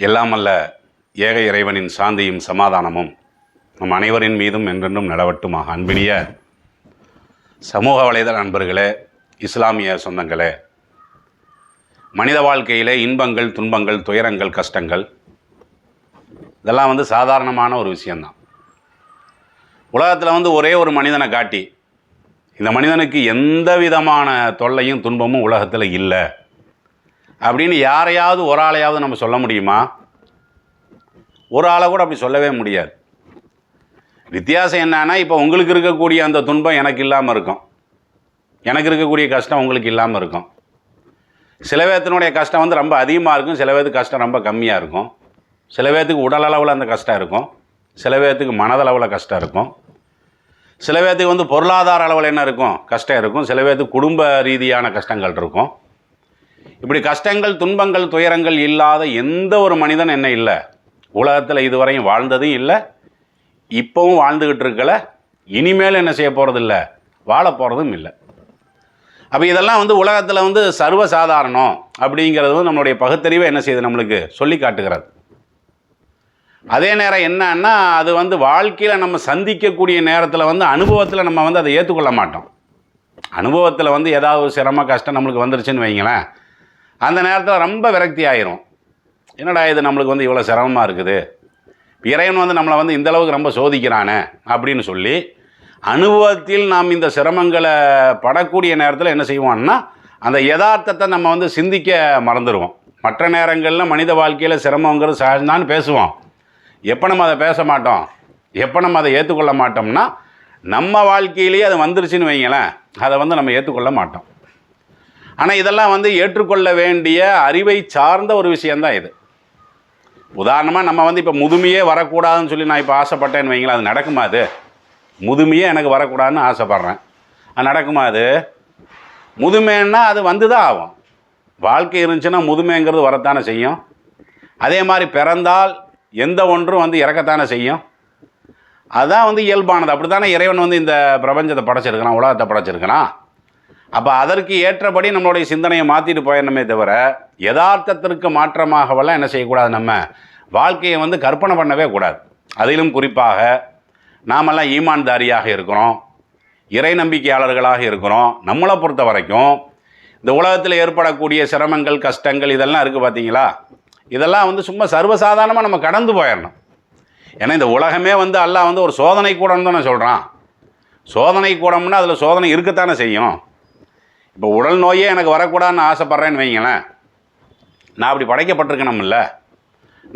எல்லாம் அல்ல ஏக இறைவனின் சாந்தியும் சமாதானமும் நம் அனைவரின் மீதும் என்றென்றும் நிலவட்டுமாக. அன்பினிய சமூக வலைதள நண்பர்களே, இஸ்லாமிய சொந்தங்களே, மனித வாழ்க்கையிலே இன்பங்கள், துன்பங்கள், துயரங்கள், கஷ்டங்கள் இதெல்லாம் சாதாரணமான ஒரு விஷயந்தான். உலகத்தில் ஒரே ஒரு மனிதனை காட்டி இந்த மனிதனுக்கு எந்த விதமான தொல்லையும் துன்பமும் உலகத்தில் இல்லை அப்படின்னு யாரையாவது ஒரு ஆளையாவது நம்ம சொல்ல முடியுமா? ஒரு ஆளை கூட அப்படி சொல்லவே முடியாது. வித்தியாசம் என்னன்னா, இப்போ உங்களுக்கு இருக்கக்கூடிய அந்த துன்பம் எனக்கு இல்லாமல் இருக்கும், எனக்கு இருக்கக்கூடிய கஷ்டம் உங்களுக்கு இல்லாமல் இருக்கும். சில பேர்த்தினுடைய கஷ்டம் ரொம்ப அதிகமாக இருக்கும், சில பேர்த்துக்கு கஷ்டம் ரொம்ப கம்மியாக இருக்கும். சில பேர்த்துக்கு உடல் அளவில் அந்த கஷ்டம் இருக்கும், சில பேர்த்துக்கு மனதளவில் கஷ்டம் இருக்கும். சில பேர்த்துக்கு பொருளாதார அளவில் என்ன இருக்கும், கஷ்டம் இருக்கும். சில பேர்த்துக்கு குடும்ப ரீதியான கஷ்டங்கள் இருக்கும். இப்படி கஷ்டங்கள், துன்பங்கள், துயரங்கள் இல்லாத எந்த ஒரு மனிதன் என்ன இல்லை உலகத்தில் இதுவரையும் வாழ்ந்ததும் இல்லை, இப்போவும் வாழ்ந்துக்கிட்டு இருக்கல, இனிமேல் என்ன செய்ய போகிறதில்ல, வாழ போகிறதும் இல்லை. அப்போ இதெல்லாம் உலகத்தில் சர்வசாதாரணம் அப்படிங்கிறது நம்மளுடைய பகுத்தறிவை என்ன செய்யுது, நம்மளுக்கு சொல்லி காட்டுகிறது. அதே நேரம் என்னன்னா, அது வாழ்க்கையில் நம்ம சந்திக்கக்கூடிய நேரத்தில் அனுபவத்தில் நம்ம அதை ஏற்றுக்கொள்ள மாட்டோம். அனுபவத்தில் ஏதாவது ஒரு சிரம கஷ்டம் நம்மளுக்கு வந்துருச்சுன்னு வைங்களேன், அந்த நேரத்தில் ரொம்ப விரக்தி ஆயிரும். என்னடா இது நம்மளுக்கு இவ்வளோ சிரமமாக இருக்குது, இறைவன் நம்மளை இந்தளவுக்கு ரொம்ப சோதிக்கிறானே அப்படின்னு சொல்லி அனுபவத்தில் நாம் இந்த சிரமங்களை படக்கூடிய நேரத்தில் என்ன செய்வோம்னா, அந்த யதார்த்தத்தை நம்ம சிந்திக்க மறந்துடுவோம். மற்ற நேரங்களில் மனித வாழ்க்கையில் சிரமங்கிறது சகஜம்தான் பேசுவோம். எப்போ நம்ம அதை பேச மாட்டோம், எப்போ நம்ம அதை ஏற்றுக்கொள்ள மாட்டோம்னா, நம்ம வாழ்க்கையிலேயே அது வந்துருச்சுன்னு வைங்களேன், அதை நம்ம ஏற்றுக்கொள்ள மாட்டோம். ஆனால் இதெல்லாம் ஏற்றுக்கொள்ள வேண்டிய அறிவை சார்ந்த ஒரு விஷயந்தான் இது. உதாரணமாக நம்ம இப்போ முதுமையே வரக்கூடாதுன்னு சொல்லி நான் இப்போ ஆசைப்பட்டேன்னு வைங்களேன், அது நடக்குமா? அது முதுமையே எனக்கு வரக்கூடாதுன்னு ஆசைப்பட்றேன், அது நடக்குமா? அது முதுமைன்னா அது தான் ஆகும். வாழ்க்கை இருந்துச்சுன்னா முதுமைங்கிறது வரத்தானே செய்யும். அதே மாதிரி பிறந்தால் எந்த ஒன்றும் இறக்கத்தானே செய்யும். அதுதான் இயல்பானது. அப்படி தானே இறைவன் இந்த பிரபஞ்சத்தை படைச்சிருக்கிறான், உலகத்தை படைச்சிருக்கிறான். அப்போ அதற்கு ஏற்றபடி நம்மளுடைய சிந்தனையை மாற்றிட்டு போயிடணுமே தவிர, யதார்த்தத்திற்கு மாற்றமாகவெல்லாம் என்ன செய்யக்கூடாது, நம்ம வாழ்க்கையை கற்பனை பண்ணவே கூடாது. அதிலும் குறிப்பாக நாமெல்லாம் ஈமான்தாரியாக இருக்கிறோம், இறை நம்பிக்கையாளர்களாக இருக்கிறோம். நம்மளை பொறுத்த வரைக்கும் இந்த உலகத்தில் ஏற்படக்கூடிய சிரமங்கள், கஷ்டங்கள் இதெல்லாம் இருக்குது பார்த்தீங்களா, இதெல்லாம் சும்மா சர்வசாதாரணமாக நம்ம கடந்து போயிடணும். ஏன்னா இந்த உலகமே அல்லாஹ் ஒரு சோதனை கூடம்னு தானே சொல்கிறான். சோதனை கூடம்னா அதில் சோதனை இருக்கத்தானே செய்யும். இப்போ உடல் நோயே எனக்கு வரக்கூடாதுன்னு ஆசைப்பட்றேன்னு வைங்களேன், நான் அப்படி படைக்கப்பட்டிருக்கணும்ல,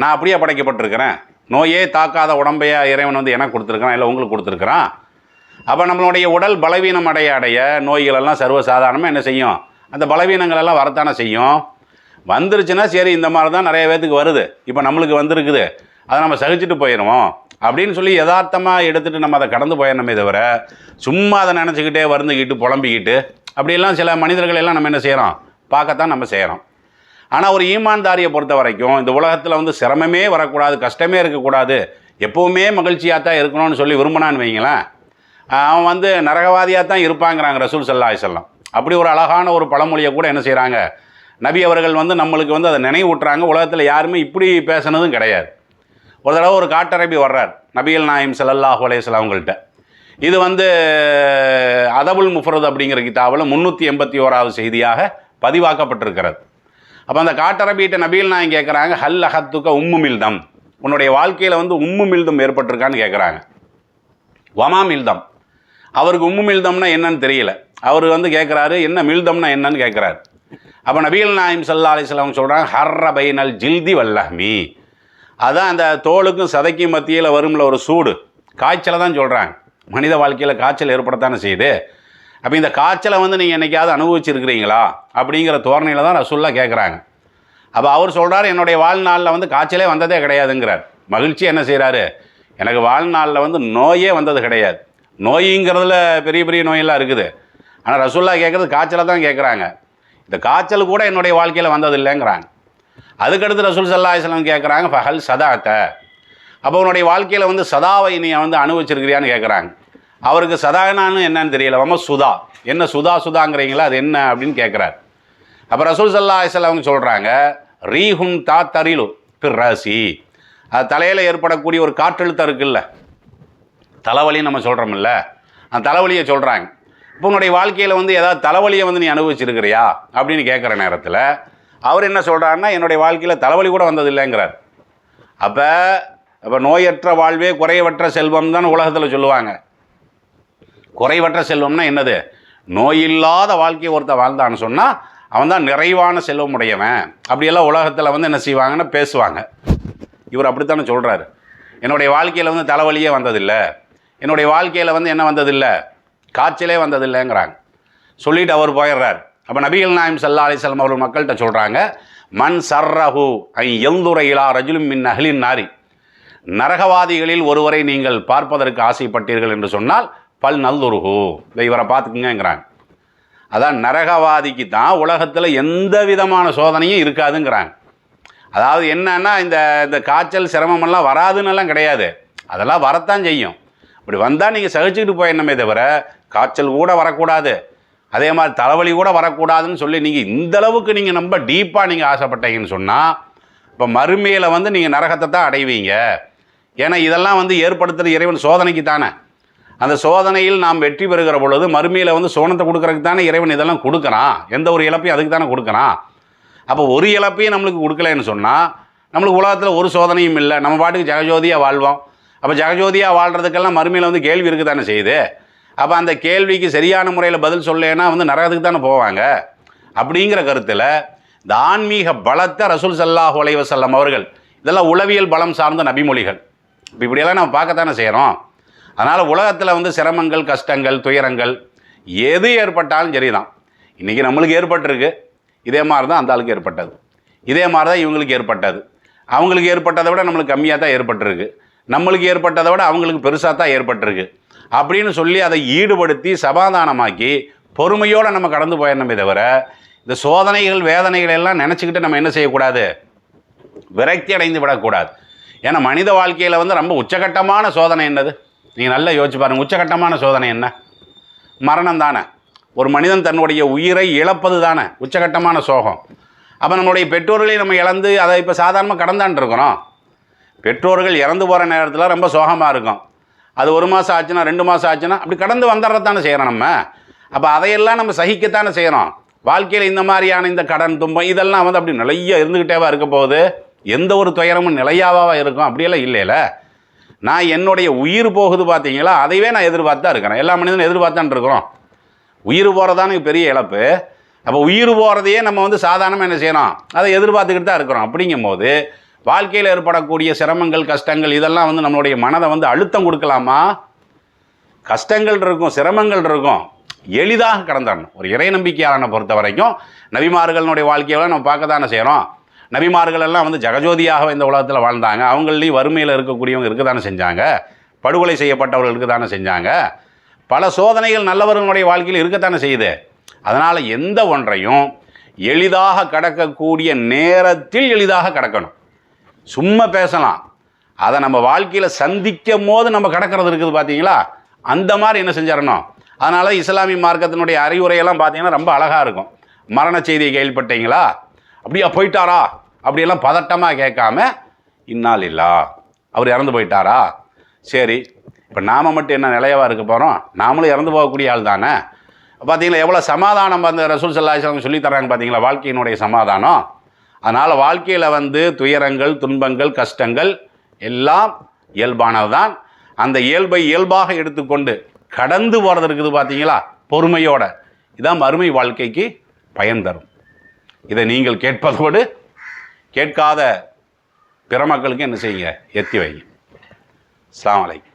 நான் அப்படியே படைக்கப்பட்டிருக்கிறேன். நோயே தாக்காத உடம்பையா இறைவன் எனக்கு கொடுத்துருக்கிறான், இல்லை உங்களுக்கு கொடுத்துருக்குறான். அப்போ நம்மளுடைய உடல் பலவீனம் அடைய அடைய நோய்களெல்லாம் சர்வசாதாரணமாக என்ன செய்யும், அந்த பலவீனங்களெல்லாம் வரத்தானே செய்யும். வந்துருச்சுன்னா சரி, இந்த மாதிரி தான் நிறைய பேர்த்துக்கு வருது, இப்போ நம்மளுக்கு வந்திருக்குது, அதை நம்ம சகிச்சுட்டு போயிடுவோம் அப்படின்னு சொல்லி யதார்த்தமாக எடுத்துகிட்டு நம்ம அதை கடந்து போயிடணுமே தவிர, சும்மா அதை நினச்சிக்கிட்டே வருந்துக்கிட்டு புலம்பிக்கிட்டு அப்படியெல்லாம் சில மனிதர்கள் எல்லாம் நம்ம என்ன செய்கிறோம், பார்க்கத்தான் நம்ம செய்கிறோம். ஆனால் ஒரு ஈமான்தாரியை பொறுத்த வரைக்கும் இந்த உலகத்தில் சிரமமே வரக்கூடாது, கஷ்டமே இருக்கக்கூடாது, எப்போவுமே மகிழ்ச்சியாக தான் இருக்கணும்னு சொல்லி விரும்பினான்னு வைங்களேன், அவன் நரகவாதியாக தான் இருப்பாங்கிறாங்க ரசூல் ஸல்லல்லாஹு அலைஹி வஸல்லம். அப்படி ஒரு அழகான ஒரு பழமொழியை கூட என்ன செய்கிறாங்க, நபி அவர்கள் நம்மளுக்கு அதை நினைவூட்டுறாங்க. உலகத்தில் யாருமே இப்படி பேசுனதும் கிடையாது. ஒரு தடவை ஒரு காட்டரபி வர்றார் நபிகள் நாயகம் ஸல்லல்லாஹு அலைஹி வஸல்லம் அவங்கள்ட்ட. இது அதபுல் முஃபரத் அப்படிங்கிற கிதாபில் 381வது செய்தியாக பதிவாக்கப்பட்டிருக்கிறது. அப்போ அந்த காட்டரபிகிட்ட நபிகள் நாயகம் கேட்குறாங்க, ஹல் அஹத்துக்க உம்மு மில்தம், உன்னுடைய வாழ்க்கையில் உம்மு மில்தம் ஏற்பட்டிருக்கான்னு கேட்குறாங்க. வமா மில்தம், அவருக்கு உம்மு மில்தம்னா என்னன்னு தெரியல. அவர் கேட்குறாரு, என்ன மில்தம்னா என்னன்னு கேட்குறாரு. அப்போ நபிகள் நாயகம் ஸல்லல்லாஹு அலைஹி வஸல்லம் சொல்கிறாங்க, ஹர்ர பைனல் ஜில்தி வல்லஹ்மி, அதான் அந்த தோலுக்கும் சதைக்கும் மத்தியில் வரும்ல ஒரு சூடு, காய்ச்சலை தான் சொல்கிறாங்க. மனித வாழ்க்கையில் காய்ச்சல் ஏற்படத்தானே செய்யுது. அப்போ இந்த காய்ச்சலை நீங்கள் என்னைக்காவது அனுபவிச்சிருக்கிறீங்களா அப்படிங்கிற தோரணையில் தான் ரசூலுல்லாஹ் கேட்குறாங்க. அப்போ அவர் சொல்கிறார், என்னுடைய வாழ்நாளில் காய்ச்சலே வந்ததே கிடையாதுங்கிறார். மகிழ்ச்சி என்ன செய்கிறாரு, எனக்கு வாழ்நாளில் நோயே வந்தது கிடையாது. நோய்ங்கிறதுல பெரிய பெரிய நோயெல்லாம் இருக்குது. ஆனால் ரசூலுல்லாஹ் கேட்குறது காய்ச்சலை தான் கேட்குறாங்க. இந்த காய்ச்சல் கூட என்னுடைய வாழ்க்கையில் வந்தது இல்லைங்கிறாங்க. அதுக்கடுத்து ரசூல் ஸல்லல்லாஹு அலைஹி வஸல்லம் கேட்குறாங்க, ஃபஹல் சதாத்த, அப்போ உன்னுடைய வாழ்க்கையில் சதாவை நீ அனுபவிச்சிருக்கிறியான்னு கேட்குறாங்க. அவருக்கு சதானான்னு என்னன்னு தெரியல. சுதா என்ன சுதாங்கிறீங்களா, அது என்ன அப்படின்னு கேட்குறாரு. அப்போ ரசூல் ஸல்லல்லாஹு அலைஹி வஸல்லம் அவங்க சொல்கிறாங்க, ரீஹுன் தா தரிலு பிர்ராசி, அது தலையில் ஏற்படக்கூடிய ஒரு காற்றழுத்தம் இருக்குல்ல, தலைவலின்னு நம்ம சொல்கிறோமில்ல, அந்த தலைவலியை சொல்கிறாங்க. இப்போ உன்னுடைய வாழ்க்கையில் வந்து ஏதாவது தலைவலியை வந்து நீ அனுபவிச்சிருக்கிறியா அப்படின்னு கேட்குற நேரத்தில் அவர் என்ன சொல்கிறாருன்னா, என்னுடைய வாழ்க்கையில் தலைவலி கூட வந்ததில்லைங்கிறார். அப்போ நோயற்ற வாழ்வே குறைவற்ற செல்வம் தான் உலகத்தில் சொல்லுவாங்க. குறைவற்ற செல்வம்னா என்னது? நோயில்லாத வாழ்க்கையை ஒருத்தர் வாழ்ந்தான்னு சொன்னால் அவன் தான் நிறைவான செல்வம் உடையவன். அப்படியெல்லாம் உலகத்தில் வந்து என்ன செய்வாங்கன்னா பேசுவாங்க. இவர் அப்படித்தானே சொல்கிறாரு. என்னுடைய வாழ்க்கையில் வந்து தலைவலியே வந்ததில்லை, என்னுடைய வாழ்க்கையில் வந்து என்ன வந்ததில்லை, காய்ச்சலே வந்ததில்லைங்கிறாங்க. சொல்லிட்டு அவர் போயிடுறார். அப்போ நபிகள் நாயம் ஸல்லல்லாஹு அலைஹி வஸல்லம் அவர்கள் மக்கள்கிட்ட சொல்கிறாங்க, மன் சர்ரஹு ஐ யன்துர இலா ரஜுலின் மின் அஹ்லின் நாரி, நரகவாதிகளில் ஒருவரை நீங்கள் பார்ப்பதற்கு ஆசைப்பட்டீர்கள் என்று சொன்னால் பல் நல்துருஹு, இவரை பார்த்துக்குங்கிறாங்க. அதான் நரகவாதிக்கு தான் உலகத்தில் எந்த விதமான சோதனையும் இருக்காதுங்கிறாங்க. அதாவது என்னன்னா இந்த காய்ச்சல் சிரமமெல்லாம் வராதுன்னெல்லாம் கிடையாது, அதெல்லாம் வரத்தான் செய்யும். அப்படி வந்தால் நீங்கள் சகிச்சுக்கிட்டு போயிடணுமே தவிர காய்ச்சல் கூட வரக்கூடாது, அதே மாதிரி தலைவலி கூட வரக்கூடாதுன்னு சொல்லி நீங்கள் இந்தளவுக்கு நீங்கள் ரொம்ப டீப்பாக நீங்கள் ஆசைப்பட்டீங்கன்னு சொன்னால் இப்போ மறுமையில் வந்து நீங்கள் நரகத்தை தான் அடைவீங்க. ஏன்னா இதெல்லாம் வந்து ஏற்படுத்துகிற இறைவன் சோதனைக்கு தானே. அந்த சோதனையில் நாம் வெற்றி பெறுகிற பொழுது மறுமையில் வந்து சோனத்தை கொடுக்கறதுக்கு தானே இறைவன் இதெல்லாம் கொடுக்குறான். எந்த ஒரு இழப்பையும் அதுக்கு தானே கொடுக்குறான். அப்போ ஒரு இழப்பையும் நம்மளுக்கு கொடுக்கலன்னு சொன்னால் நம்மளுக்கு உலகத்தில் ஒரு சோதனையும் இல்லை, நம்ம பாட்டுக்கு ஜெகஜோதியாக வாழ்வோம். அப்போ ஜெகஜோதியாக வாழ்கிறதுக்கெல்லாம் மறுமையில் வந்து கேள்வி இருக்குது தானே செய்யுது. அப்போ அந்த கேள்விக்கு சரியான முறையில் பதில் சொல்லேன்னா வந்து நரகத்துக்கு தானே போவாங்க. அப்படிங்கிற கருத்தில் இந்த ஆன்மீக பலத்தை ரசூல் ஸல்லல்லாஹு அலைஹி வஸல்லம் அவர்கள், இதெல்லாம் உளவியல் பலம் சார்ந்த நபிமொழிகள். இப்போ இப்படியெல்லாம் நம்ம பார்க்கத்தானே செய்கிறோம். அதனால் உலகத்தில் வந்து சிரமங்கள், கஷ்டங்கள், துயரங்கள் எது ஏற்பட்டாலும் சரி தான். இன்றைக்கி நம்மளுக்கு ஏற்பட்டிருக்கு, இதே மாதிரி தான் அந்த ஆளுக்கு ஏற்பட்டது, இதே மாதிரி தான் இவங்களுக்கு ஏற்பட்டது. அவங்களுக்கு ஏற்பட்டதை விட நம்மளுக்கு கம்மியாக தான் ஏற்பட்டிருக்கு, நம்மளுக்கு ஏற்பட்டதை விட அவங்களுக்கு பெருசாக தான் ஏற்பட்டிருக்கு அப்படின்னு சொல்லி அதை ஈடுபடுத்தி சமாதானமாக்கி பொறுமையோடு நம்ம கடந்து போயிடணுமே தவிர இந்த சோதனைகள் வேதனைகள் எல்லாம் நினச்சிக்கிட்டு நம்ம என்ன செய்யக்கூடாது, விரக்தி அடைந்து விடக்கூடாது. ஏன்னா மனித வாழ்க்கையில் வந்து ரொம்ப உச்சகட்டமான சோதனை என்னது? நீங்கள் நல்லா யோசிச்சு பாருங்கள். உச்சகட்டமான சோதனை என்ன? மரணம் தானே. ஒரு மனிதன் தன்னுடைய உயிரை இழப்பது தானே உச்சகட்டமான சோகம். அப்போ நம்மளுடைய பெற்றோர்களை நம்ம இழந்து அதை இப்போ சாதாரணமாக கடந்தான் இருக்கிறோம். பெற்றோர்கள் இறந்து போகிற நேரத்தில் ரொம்ப சோகமாக இருக்கும். அது 1 மாதம் ஆச்சுன்னா 2 மாதம் ஆச்சுன்னா அப்படி கடந்து வந்துடுறதானே செய்கிறோம் நம்ம. அப்போ அதையெல்லாம் நம்ம சகிக்கத்தானே செய்கிறோம். வாழ்க்கையில் இந்த மாதிரியான இந்த கடன் துன்பம் இதெல்லாம் வந்து அப்படி நிலையாக இருந்துக்கிட்டேவா இருக்க போகுது? எந்த ஒரு துயரமும் நிலையாவாக இருக்கும் அப்படியெல்லாம் இல்லைல்ல. நான் என்னுடைய உயிர் போகுது பார்த்தீங்களா, அதைவே நான் எதிர்பார்த்து தான் இருக்கிறேன். எல்லா மனிதனும் எதிர்பார்த்தான் இருக்கிறோம். உயிர் போகிறதானே பெரிய இழப்பு. அப்போ உயிர் போகிறதையே நம்ம வந்து சாதாரணமாக என்ன செய்யணும், அதை எதிர்பார்த்துக்கிட்டு தான் இருக்கிறோம். அப்படிங்கும்போது வாழ்க்கையில் ஏற்படக்கூடிய சிரமங்கள், கஷ்டங்கள் இதெல்லாம் வந்து நம்மளுடைய மனதை வந்து அழுத்தம் கொடுக்கலாமா? கஷ்டங்கள் இருக்கும், சிரமங்கள் இருக்கும், எளிதாக கடந்துடணும். ஒரு இறை நம்பிக்கையாளனை பொறுத்த வரைக்கும் நபிமார்களுடைய வாழ்க்கையெல்லாம் நம்ம பார்க்க தானே செய்கிறோம். நபிமார்கள் எல்லாம் வந்து ஜெகஜோதியாக இந்த உலகத்தில் வாழ்ந்தாங்க. அவங்களையும் வறுமையில் இருக்கக்கூடியவங்க இருக்க தானே செஞ்சாங்க, படுகொலை செய்யப்பட்டவர்கள் இருக்க தானே செஞ்சாங்க. பல சோதனைகள் நல்லவர்களுடைய வாழ்க்கையில் இருக்கத்தானே செய்யுது. அதனால் எந்த ஒன்றையும் எளிதாக கடக்கக்கூடிய நேரத்தில் எளிதாக கடக்கணும். சும்மா பேசலாம், அதை நம்ம வாழ்க்கையில் சந்திக்கும் போது நம்ம கடக்கிறது இருக்குது பார்த்தீங்களா, அந்த மாதிரி என்ன செஞ்சிடணும். அதனால இஸ்லாமிய மார்க்கத்தினுடைய அறிவுரையெல்லாம் பார்த்தீங்கன்னா ரொம்ப அழகாக இருக்கும். மரண செய்தியை கேள்விப்பட்டீங்களா, அப்படியா போயிட்டாரா அப்படியெல்லாம் பதட்டமாக கேட்காம, இன்னால் இல்லா அவர் இறந்து போயிட்டாரா, சரி இப்போ நாம் மட்டும் என்ன நிலையவாக இருக்க போகிறோம், நாமளும் இறந்து போகக்கூடிய ஆள் தானே. பார்த்தீங்களா எவ்வளோ சமாதானம் அந்த ரசூல் ஸல்லல்லாஹு அலைஹி வஸல்லம் சொல்லித்தராங்க பார்த்தீங்களா, வாழ்க்கையினுடைய சமாதானம். அதனால் வாழ்க்கையில் வந்து துயரங்கள், துன்பங்கள், கஷ்டங்கள் எல்லாம் இயல்பானது தான். அந்த இயல்பை இயல்பாக எடுத்துக்கொண்டு கடந்து போகிறது இருக்குது பார்த்தீங்களா பொறுமையோட, இதான் மறுமை வாழ்க்கைக்கு பயன் தரும். இதை நீங்கள் கேட்பதோடு கேட்காத பிற மக்களுக்கு என்ன செய்யுங்க, எத்தி வைங்க. அஸ்ஸலாமு அலைக்கும்.